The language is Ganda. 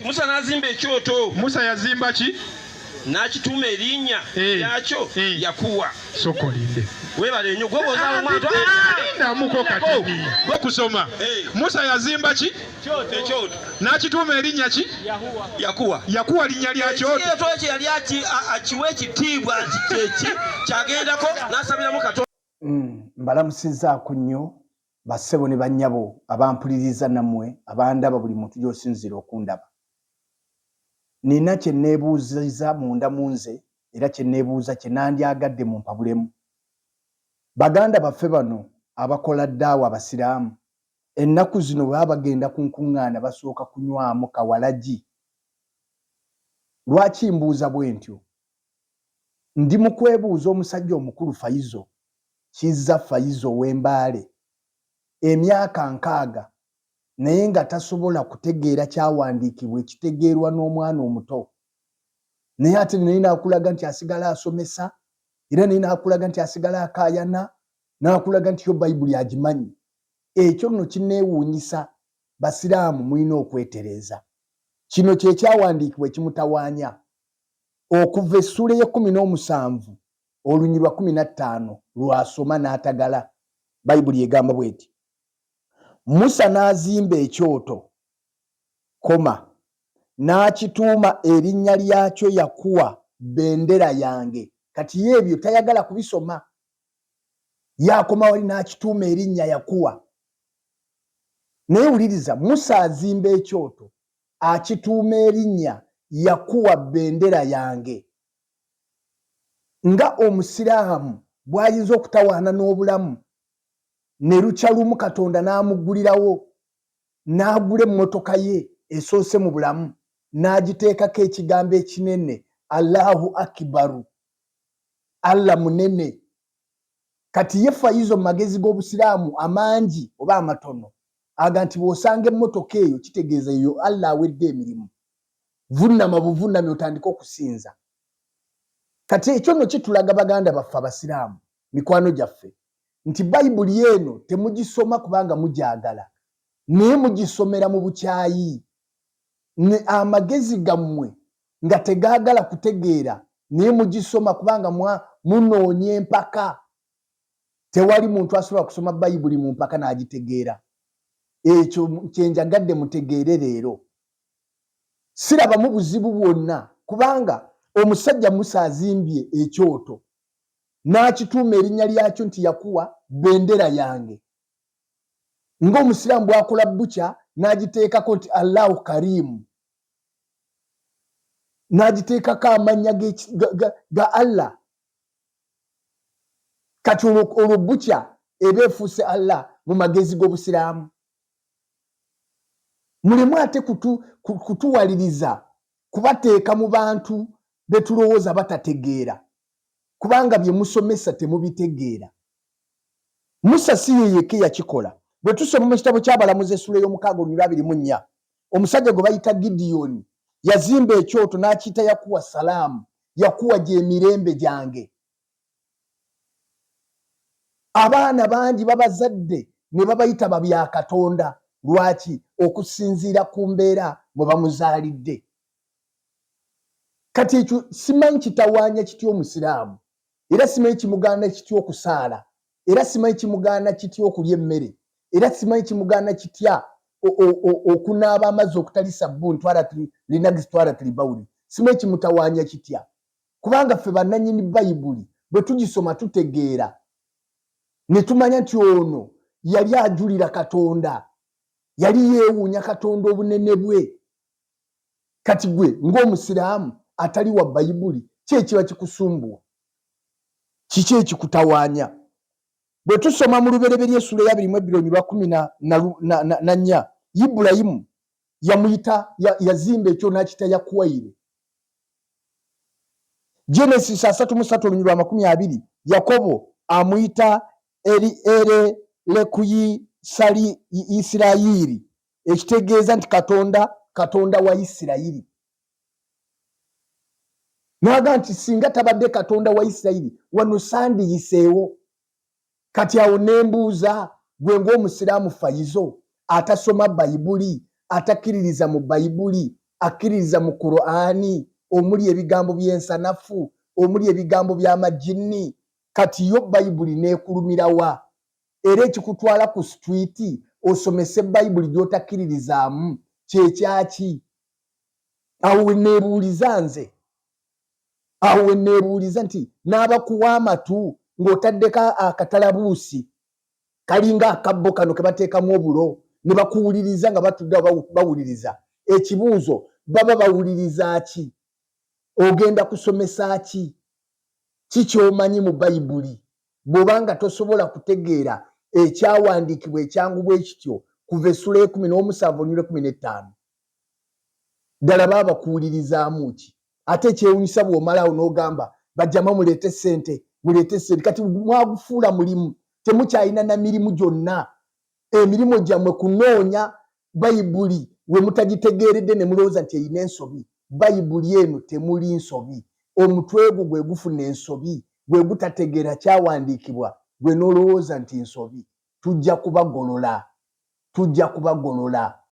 Musa nazimba ekyoto. Musa yazimba ki? N'akituuma erinnya lyakyo Yakuwa. Sokolinde. Webale nnyo gwe bozala omwana. Ndamuko kati. Gwe kusoma. Musa yazimba ki? Ekyoto. N'akituuma erinnya ki? Yakuwa. Yakuwa linnya lya kyoto. Ekyoto ekyo yali akiwa ekitiibwa nti kyeki kyagendako n'asabiramu Katonda. Mbalamusizzaako nnyo bassebo ne bannyabo abampuliriza nammwe abandaba buli muntu gy'osinzira okundaba. Nina kye neebuuziza munda mu nze era kye neebuuza kye nandyagadde mu mpabulemu. Baganda baffe bano abakola ddaawa abasiraamu ennaku zino baba bagenda ku nkuŋŋaana basooka kunywamu kawalagi. Lwaki mbuuza bwe ntyo? Ndi mu kwebuuza omusajja omukulu Fayizo Kizza Fayizo w'Embaale emyaka 6 naye nga tasobola kutegeera kyawandiikibwa ekitegeerwa n'omwana omuto. Naye ate naye n'akulaga nti asigala asomesa era naye n'akulaga nti asigala akaayana n'akulaga nti yo Bayibuli agimanyi. Ekyo nno kineewuunyisa basiraamu mulina okwetereeza. Kino kye kyawandiikibwa ekimutawaanya okuva essula y'e17 olunyiriri lwa 15 lwasoma n'atagala. Bayibuli egamba bw'eti Musa n'azimba ekyoto n'akituuma erinnya lyakyo Yakuwa bendera yange. Kati y'ebyo tayagala kubisoma. Yakoma wali n'akituuma erinnya Yakuwa. Naye wuliriza, Musa azimba ekyoto akituuma erinnya Yakuwa bendera yange. Nga omusiraamu bw'ayinza okutawaana n'obulamu ne lukya lumu Katonda n'amuggulirawo n'agula emmotoka ye esoose mu bulamu n'agiteekako ekigambo ekinene Allahu Akibaru, Allah munene. Kati ye Fayizo mu magezi g'obusiraamu amangi oba amatono aga nti bw'osanga emmotoka eyo kitegeeza eyo Allah awedde emirimu. Vunnama buvunname otandika okusinza. Kati ekyo nno kitulaga baganda baffe abasiraamu mikwano gyaffe nti Bayibuli eno temugisoma kubanga mugyagala naye mugisomera mu bukyayi. Amagezi gammwe nga tegaagala kutegeera naye mugisoma kubanga munoonya empaka. Tewali muntu asobola kusoma Bayibuli mu mpaka n'agitegeera. Ekyo kyenjagadde mutegeere leero. Sirabamu buzibu bwonna kubanga omusajja Musa azimbye ekyoto n'akituuma erinnya lyakyo nti Yakuwa bendera yange. Ng'omusiraamu bw'akola bukya n'agiteekako nti Allahu Karimu, n'agiteekako amannya ga Allah. Kati olwo bukya eba efuuse Allah mu magezi g'obusiraamu. Mulimu ate kutuwaliriza kubateeka mu bantu be tulowooza batategeera kubanga bye musomesa temubitegeera. Musa si ye yekka yakikola. Bwe tusoma mu kitabo ky'Abalamuzi essula y'omukaaga 24 omusajja gwe bayita Gidiyoni yazimba ekyoto n'akiyita Yakuwa Salaamu. Yakuwa gy'emirembe gyange. Abaana bangi babazadde ne babayita babya Katonda. Lwaki? Okusinziira ku mbeera mwe bamuzaalidde. Kati ekyo simanyi kitawaanya kitya omusiraamu era simanyi kimugaana kitya okusaala era simanyi kimugaana kitya okulya emmere era simanyi kimugaana kitya okunaaba amazzi okutali sabbuuni linagisi twala bawuli. Simanyi kimutawaanya kitya kubanga ffe bannannyini Bayibuli bwe tugisoma tutegeera ne tumanya nti ono yali ajulira Katonda, yali yeewuunya Katonda obunene bwe. Kati gwe ng'omusiraamu atali wa Bayibuli ki ekiba kikusumbuwa? Kiki ekikutawaanya? Bwe tusoma mu Lubereberye essula ya 22:14 Ibulayimu yamuyita yazimba ekyo n'akita Yakuwaire. Genesis 33:20 Yakobo amuyita Lekuyi Isirayiri ekitegeeza nti Katonda wa Isirayiri. Naga nti singa tabadde Katonda wa Isirayiri wano sandiyiseewo. Kati awo nembuuza gwe ng'omusiraamu Fayizo atasoma Bayibuli atakkiririza mu Bayibuli akkiririza mu Qur'ani omuli ebigambo by'ensanafu omuli ebigambo by'amajini kati yo Bayibuli neekulumirawa era ekikutwala ku street osomese Bayibuli gy'otakkiririzaamu kyekyaki awo neebuuliza nze awo neebuuliza nti n'abakuwa amatu ng'otaddeko akatalabuusi kalinga akabbo kano ke bateekamu obulo ne bakuwuliriza nga batudde bawuliriza ekibuuzo baba bawuliriza ki ogenda kusomesa ki kikyomanyi mu Bayibuli bw'obanga tosobola kutegeera ekyawandiikibwa ekyangu bwe kityo kuva essula 17:15 ddala baba kuwulirizaamu ki ate ekyewunyisa bw'omalawo n'ogamba bajjama muleete ssente kati mwagufuula mulimu temukyalina na mirimu gyonna emirimu gyammwe kunoonya Bayibuli we mutagitegeeredde ne mulowooza nti erina ensobi Bayibuli eno temuli nsobi omutwe gwo gwe gufuna ensobi gwe gutategeera kyawandiikibwa gwe n'olowooza nti nsobi tujja kubagolola